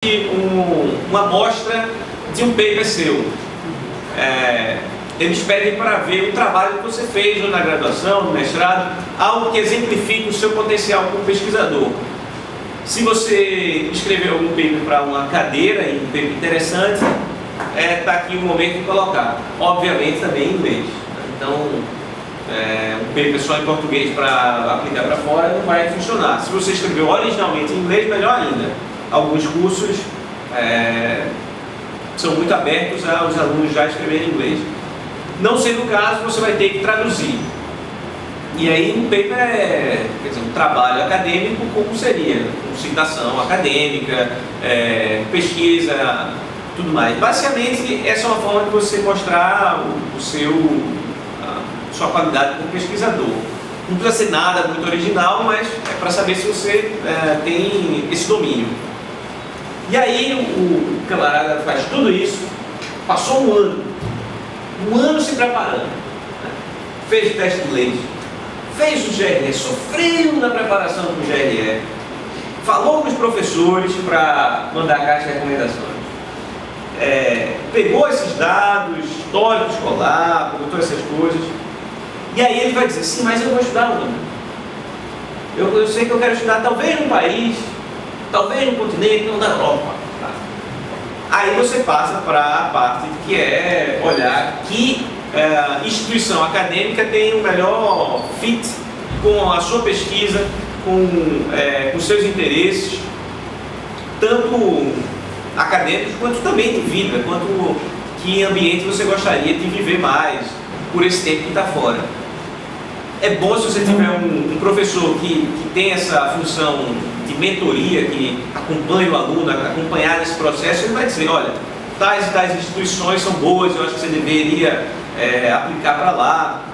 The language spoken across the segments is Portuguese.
uma amostra de um paper seu. Eles pedem para ver o trabalho que você fez ou na graduação, no mestrado, algo que exemplifique o seu potencial como pesquisador. Se você escreveu algum paper para uma cadeira e um paper interessante, está aqui o momento de colocar. Obviamente também em inglês. Então, um paper só em português para aplicar para fora não vai funcionar. Se você escreveu originalmente em inglês, melhor ainda. Alguns cursos são muito abertos aos alunos já escreverem em inglês. Não sendo o caso, você vai ter que traduzir. E aí um paper quer dizer, um trabalho acadêmico como seria, com citação acadêmica, pesquisa, tudo mais. Basicamente, essa é uma forma de você mostrar sua qualidade como pesquisador. Não precisa ser nada muito original, mas é para saber se você tem esse domínio. E aí o camarada faz tudo isso, passou um ano se preparando, fez o teste de inglês, fez o GRE, sofreu na preparação do GRE, falou com os professores para mandar a caixa de recomendações, pegou esses dados, histórico escolar, botou essas coisas, e aí ele vai dizer, sim, mas eu vou estudar onde? Eu sei que eu quero estudar talvez num país, talvez no continente ou na Europa. Tá? Aí você passa para a parte que é olhar que instituição acadêmica tem o melhor fit com a sua pesquisa, com os seus interesses, tanto acadêmicos quanto também de vida, quanto que ambiente você gostaria de viver mais por esse tempo que está fora. É bom se você tiver um professor que tem essa função de mentoria, que acompanha o aluno, acompanhar esse processo, ele vai dizer, olha, tais e tais instituições são boas, eu acho que você deveria aplicar para lá.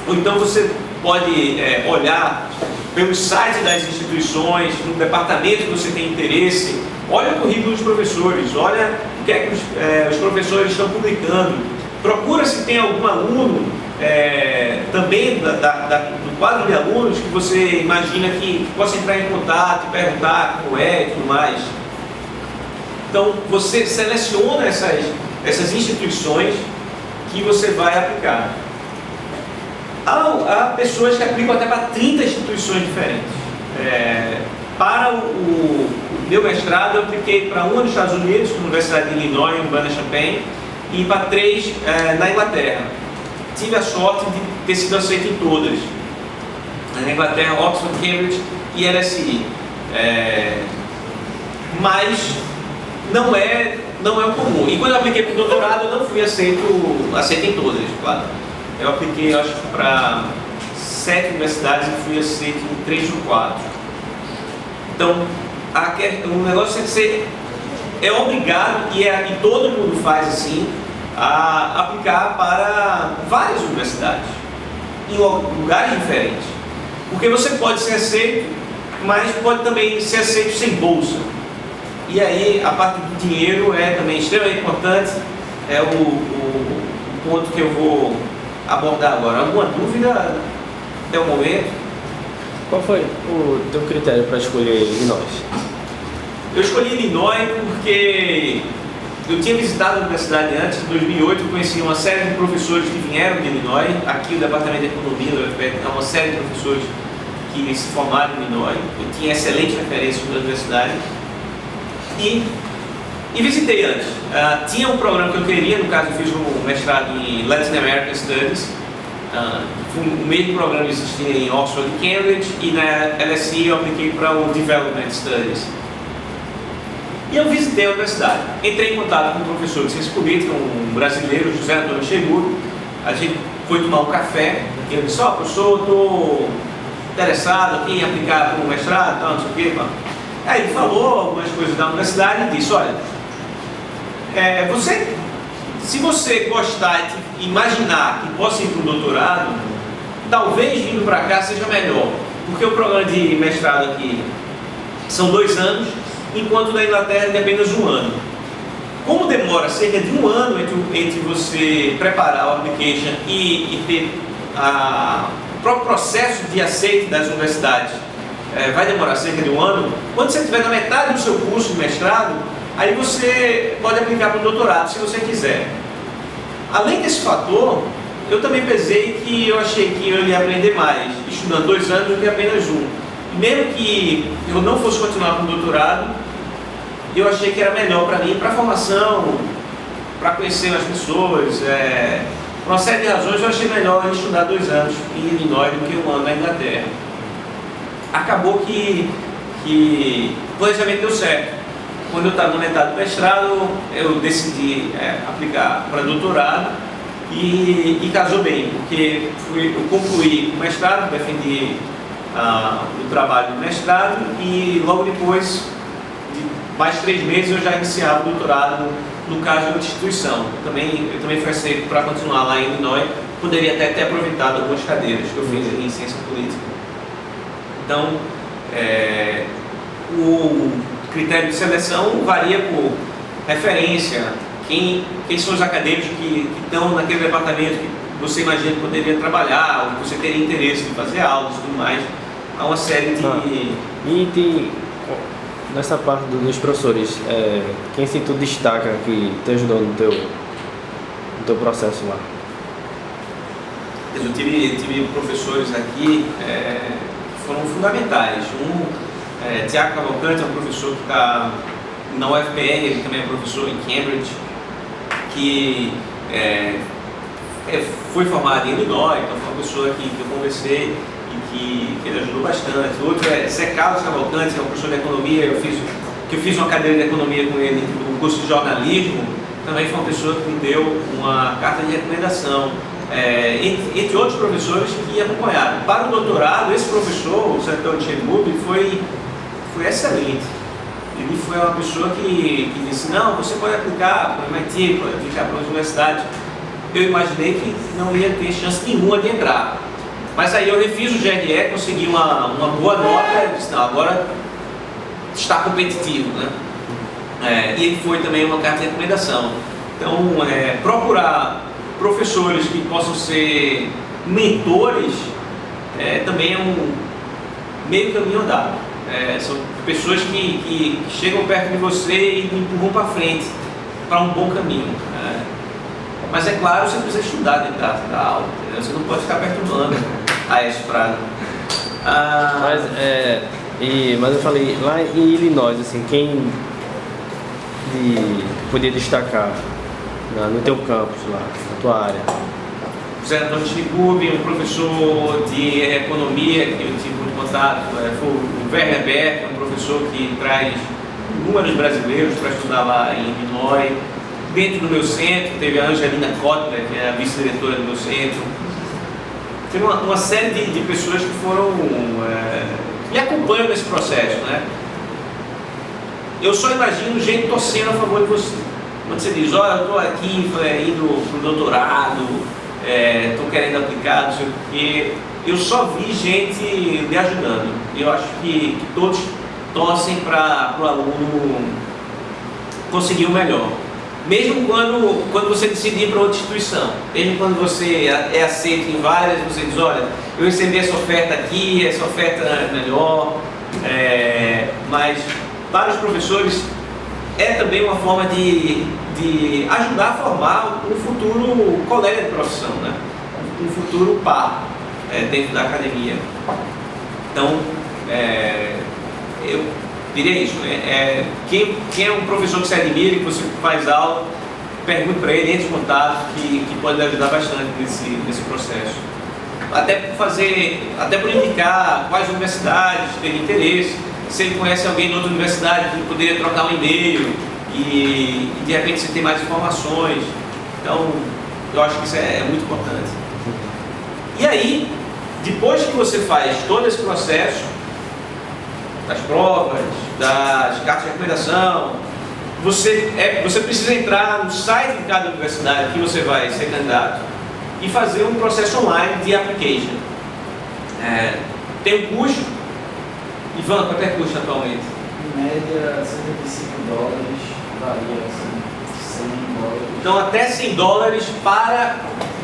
Ou então você pode olhar pelo site das instituições, no departamento que você tem interesse, olha o currículo dos professores, olha o que é que os professores estão publicando, procura se tem algum aluno também do quadro de alunos que você imagina que possa entrar em contato, perguntar como é e tudo mais. Então você seleciona essas instituições que você vai aplicar. Há pessoas que aplicam até para 30 instituições diferentes. Para o meu mestrado eu apliquei para uma nos Estados Unidos, na Universidade de Illinois, em Urbana-Champaign, e para 3 na Inglaterra. Tive a sorte de ter sido aceito em todas. Na Inglaterra, Oxford, Cambridge e LSE. Mas não é o comum. E quando eu apliquei para o doutorado, eu não fui aceito em todas, claro. Eu apliquei, acho que para 7 universidades e fui aceito em 3 ou 4. Então, o negócio é que você é obrigado, e todo mundo faz assim, a aplicar para várias universidades, em lugares diferentes. Porque você pode ser aceito, mas pode também ser aceito sem bolsa. E aí a parte do dinheiro é também extremamente importante, é o ponto que eu vou abordar agora. Alguma dúvida até o momento? Qual foi o teu critério para escolher Illinois? Eu escolhi Illinois porque eu tinha visitado a universidade antes, em 2008, eu conheci uma série de professores que vieram de Illinois. Aqui o Departamento de Economia da UFPR é uma série de professores que se formaram em Illinois. Eu tinha excelente referência da universidade e visitei antes. Tinha um programa que eu queria, no caso eu fiz um mestrado em Latin American Studies. O mesmo programa existia em Oxford e Cambridge, e na LSE eu apliquei para o Development Studies. E eu visitei a universidade. Entrei em contato com um professor de ciência política, um brasileiro, José Antônio Cheguro. A gente foi tomar um café. E eu disse, professor, eu estou interessado aqui em aplicar para um mestrado, tal, não sei o quê. Aí ele falou algumas coisas da universidade e disse, olha, se você gostar de imaginar que possa ir para um doutorado, talvez vindo para cá seja melhor. Porque o programa de mestrado aqui são 2 anos, enquanto na Inglaterra é apenas 1 ano. Como demora cerca de 1 ano entre você preparar o application e ter o próprio processo de aceite das universidades vai demorar cerca de 1 ano. Quando você estiver na metade do seu curso de mestrado, aí você pode aplicar para o doutorado, se você quiser. Além desse fator, eu também pesei que eu achei que eu ia aprender mais estudando 2 anos do que apenas 1. E mesmo que eu não fosse continuar com o doutorado, eu achei que era melhor para mim, para a formação, para conhecer as pessoas, por uma série de razões eu achei melhor estudar 2 anos em Illinois do que 1 ano na Inglaterra. Acabou que o planejamento deu certo. Quando eu estava na metade do mestrado, eu decidi aplicar para doutorado e casou bem, porque eu concluí o mestrado, defendi o trabalho do mestrado e logo depois, de mais 3 meses, eu já iniciava o doutorado no caso de outra instituição. Eu também fui aceito para continuar lá em Illinois, poderia até ter aproveitado algumas cadeiras que eu fiz em ciência política. Então, o critério de seleção varia por referência, quem são os acadêmicos que estão naquele departamento que você imagina que poderia trabalhar, ou que você teria interesse em fazer aulas e tudo mais. Há uma série de... E nessa parte dos professores, quem se tu destaca que te ajudou no teu processo lá? Eu tive professores aqui que foram fundamentais. Tiago Cavalcante é um professor que está na UFPR, ele também é professor em Cambridge, que foi formado em Illinois, então foi uma pessoa que eu conversei e que ele ajudou bastante. Outro é Zé Carlos Cavalcante, que é um professor de economia, eu fiz uma cadeira de economia com ele no curso de jornalismo, também foi uma pessoa que me deu uma carta de recomendação, entre outros professores que acompanharam. Para o doutorado, esse professor, o Sr. Tchemub, foi excelente. Ele foi uma pessoa que disse, não, você pode aplicar para o MIT, pode aplicar para as universidades. Eu imaginei que não ia ter chance nenhuma de entrar. Mas aí eu refiz o GRE, consegui uma boa nota, e disse, não, agora está competitivo, né? E ele foi também uma carta de recomendação. Então, procurar professores que possam ser mentores também é um meio caminho andado. São pessoas que chegam perto de você e empurram para frente, para um bom caminho. Mas é claro, você precisa estudar dentro da aula, entendeu? Você não pode ficar perturbando a esse prazo. Mas eu falei, lá em Illinois, assim, quem podia destacar no teu campus lá, na tua área? José Antônio Chigubi, um professor de economia que eu tive muito contato, foi o Werner Beck, um professor que traz inúmeros brasileiros para estudar lá em Illinois. Dentro do meu centro, teve a Angelina Kotler, que é a vice-diretora do meu centro. Teve uma série de pessoas que foram me acompanham nesse processo, né? Eu só imagino gente torcendo a favor de você. Quando você diz, olha, eu estou aqui indo para o doutorado, estou querendo aplicar, não sei o quê, eu só vi gente me ajudando. Eu acho que todos torcem para o aluno conseguir o melhor. Mesmo quando você decidir ir para outra instituição, mesmo quando você é aceito em várias, você diz, olha, eu recebi essa oferta aqui, essa oferta é melhor, mas para os professores é também uma forma de ajudar a formar um futuro colega de profissão, né? Um futuro par dentro da academia. Então, eu diria isso, quem é um professor que você admira, que você faz aula, pergunte para ele, entre em contato, que pode lhe ajudar bastante nesse processo. Até por indicar quais universidades têm interesse, se ele conhece alguém de outra universidade que poderia trocar um e-mail e de repente você tem mais informações. Então, eu acho que isso é muito importante. E aí, depois que você faz todo esse processo, das provas, das cartas de recomendação, você precisa entrar no site de cada universidade que você vai ser candidato e fazer um processo online de application. Tem um custo. Ivan, quanto é que custa atualmente? Em média, $75, varia assim, $100. Então, até $100 para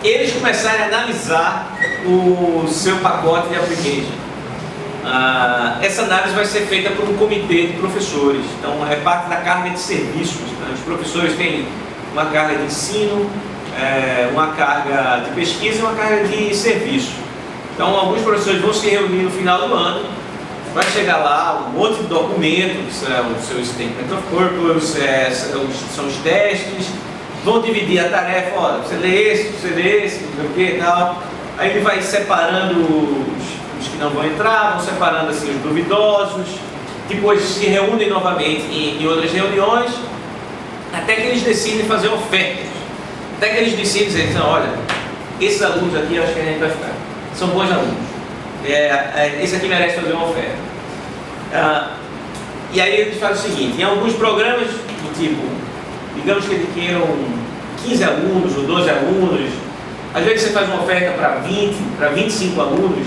eles começarem a analisar o seu pacote de application. essa análise vai ser feita por um comitê de professores. Então, é parte da carga de serviços. Né? Os professores têm uma carga de ensino, uma carga de pesquisa e uma carga de serviço. Então, alguns professores vão se reunir no final do ano, vai chegar lá um monte de documentos, o seu Statement of Purpose, são os testes, vão dividir a tarefa, olha, você lê esse, não sei o que e tal. Aí ele vai separando os que não vão entrar, vão separando assim, os duvidosos, depois se reúnem novamente em outras reuniões, até que eles decidem fazer ofertas. Até que eles decidem dizer, olha, esses alunos aqui eu acho que a gente vai ficar. São bons alunos. Esse aqui merece fazer uma oferta. E aí eles fazem o seguinte, em alguns programas do tipo, digamos que eles queiram 15 alunos ou 12 alunos, às vezes você faz uma oferta para 20, para 25 alunos,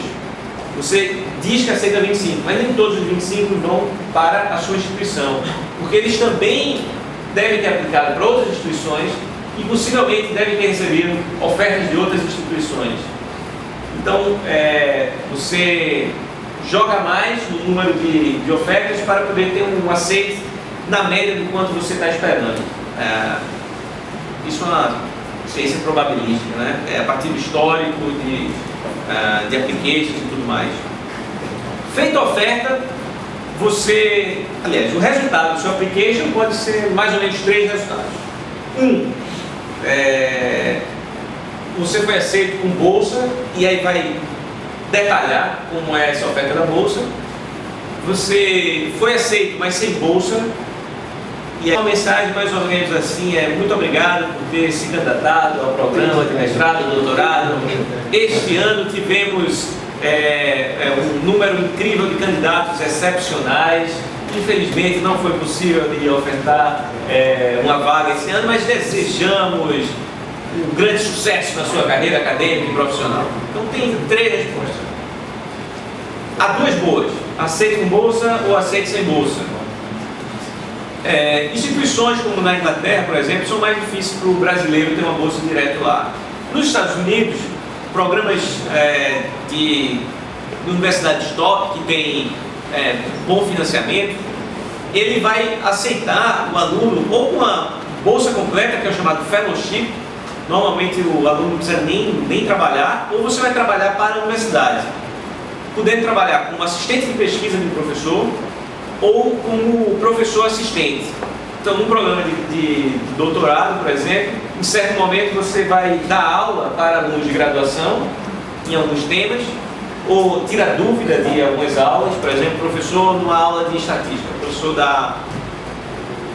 você diz que aceita 25, mas nem todos os 25 vão para a sua instituição, porque eles também devem ter aplicado para outras instituições e possivelmente devem ter recebido ofertas de outras instituições. Então, você joga mais no número de ofertas para poder ter um aceite na média do quanto você está esperando. Isso é uma ciência probabilística, né? A partir do histórico, de applications e tudo mais. Feita a oferta, aliás, o resultado do seu application pode ser mais ou menos 3 resultados. Você foi aceito com bolsa, e aí vai detalhar como é essa oferta da bolsa. Você foi aceito, mas sem bolsa, e a mensagem mais ou menos assim muito obrigado por ter se candidatado ao programa de mestrado, doutorado. Este ano tivemos um número incrível de candidatos excepcionais. Infelizmente não foi possível de ofertar uma vaga esse ano, mas desejamos um grande sucesso na sua carreira acadêmica e profissional. Então tem 3 respostas. Há 2 boas: aceite com bolsa ou aceite sem bolsa. Instituições como na Inglaterra, por exemplo, são mais difíceis para o brasileiro ter uma bolsa direto lá. Nos Estados Unidos, programas de universidades top que tem bom financiamento, ele vai aceitar o aluno ou com uma bolsa completa, que é o chamado fellowship. Normalmente o aluno não precisa nem trabalhar, ou você vai trabalhar para a universidade, podendo trabalhar como assistente de pesquisa de um professor ou como professor assistente. Então, num programa de doutorado, por exemplo, em certo momento você vai dar aula para alunos de graduação em alguns temas, ou tira dúvida de algumas aulas. Por exemplo, professor numa aula de estatística, o professor dá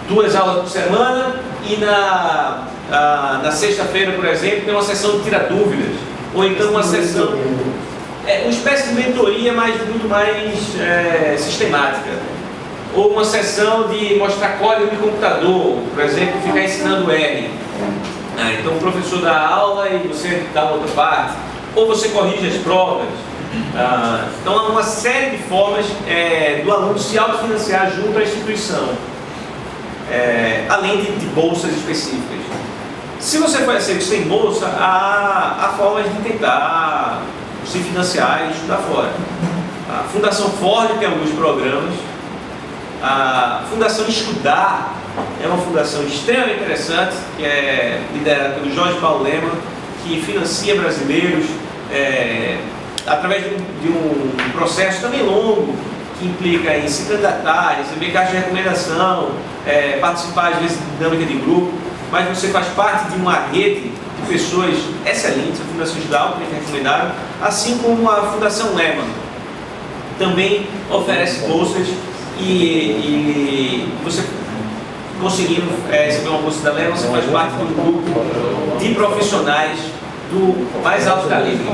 2 aulas por semana e na sexta-feira, por exemplo, tem uma sessão de tira dúvidas, ou então uma sessão, uma espécie de mentoria, mas muito mais sistemática, ou uma sessão de mostrar código de computador, por exemplo, ficar ensinando R. Então o professor dá aula e você dá outra parte, ou você corrige as provas. Então há uma série de formas do aluno se autofinanciar junto à instituição, além de bolsas específicas. Se você for aceito sem bolsa, há formas de tentar se financiar e estudar fora. A Fundação Ford tem alguns programas. A Fundação Estudar é uma fundação extremamente interessante, que é liderada pelo Jorge Paulo Lema, que financia brasileiros através de um processo também longo, que implica em se candidatar, receber caixa de recomendação, participar às vezes de dinâmica de grupo, mas você faz parte de uma rede de pessoas excelentes. A Fundação Estudar, altamente recomendável, assim como a Fundação Lehman também oferece bolsas, e você conseguindo receber uma bolsa da Lehman, você faz parte de um grupo de profissionais do mais alto calibre.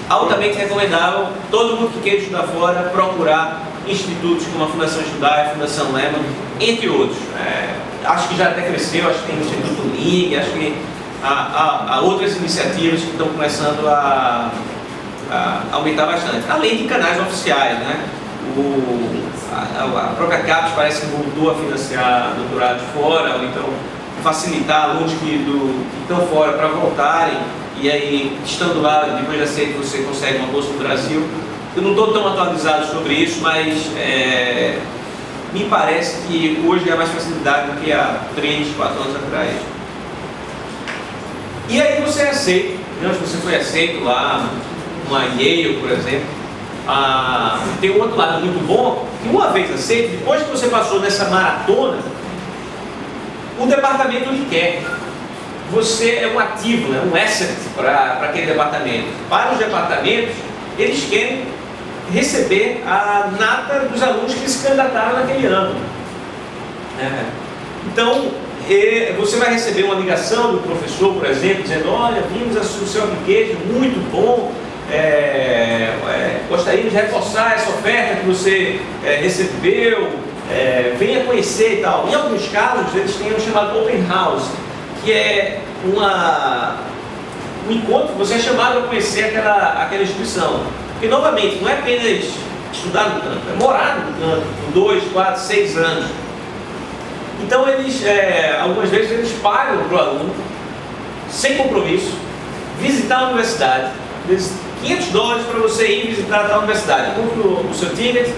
Altamente recomendável, todo mundo que queira estudar fora, procurar institutos como a Fundação Estudar, a Fundação Lehman, entre outros. Acho que já até cresceu, acho que tem o Instituto Ling, acho que há outras iniciativas que estão começando a aumentar bastante, além de canais oficiais, né? A própria CAPES parece que voltou a financiar doutorados fora, ou então facilitar alunos que estão fora para voltarem, e aí, estando lá, depois de aceito, você consegue uma bolsa no Brasil. Eu não estou tão atualizado sobre isso, mas me parece que hoje há mais facilidade do que há 3, 4 anos atrás. E aí você é aceito, né? Se você foi aceito lá, numa Yale, por exemplo, tem um outro lado muito bom, que uma vez aceito, depois que você passou nessa maratona, o departamento lhe quer. Você é um ativo, né? Um asset para aquele departamento. Para os departamentos, eles querem receber a nata dos alunos que se candidataram naquele ano. Então, você vai receber uma ligação do professor, por exemplo, dizendo: olha, vimos o seu application, muito bom, gostaríamos de reforçar essa oferta que você recebeu, venha conhecer e tal. Em alguns casos, eles têm o chamado Open House, que é um encontro que você é chamado a conhecer aquela instituição. Porque, novamente, não é apenas estudar no campo, é morar no campo por 2, 4, 6 anos. Então, algumas vezes, eles pagam para o aluno, sem compromisso, visitar a universidade. $500 para você ir visitar a universidade. Compre o seu ticket,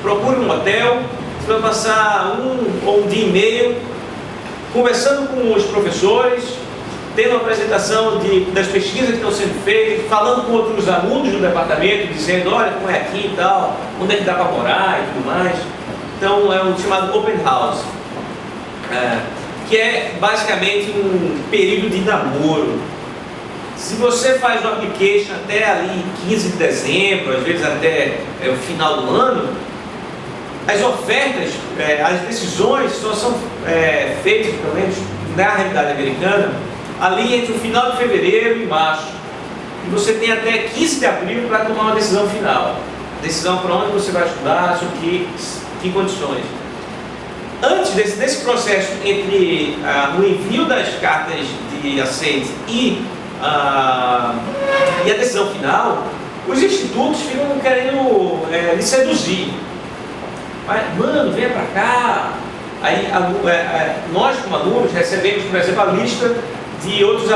procure um hotel, você vai passar um dia e meio conversando com os professores, tendo uma apresentação das pesquisas que estão sendo feitas, falando com outros alunos do departamento, dizendo: olha, como é aqui e tal, onde é que dá para morar e tudo mais. Então, é um chamado Open House, que é basicamente um período de namoro. Se você faz o application até ali 15 de dezembro, às vezes até o final do ano, as ofertas, as decisões só são feitas, pelo menos na realidade americana, ali entre o final de fevereiro e março. E você tem até 15 de abril para tomar uma decisão final. Decisão para onde você vai estudar, sobre que condições. Antes desse processo entre o envio das cartas de aceite e a decisão final, os institutos ficam querendo lhe seduzir. Mano, venha para cá. Aí nós, como alunos, recebemos, por exemplo, a lista de outros alunos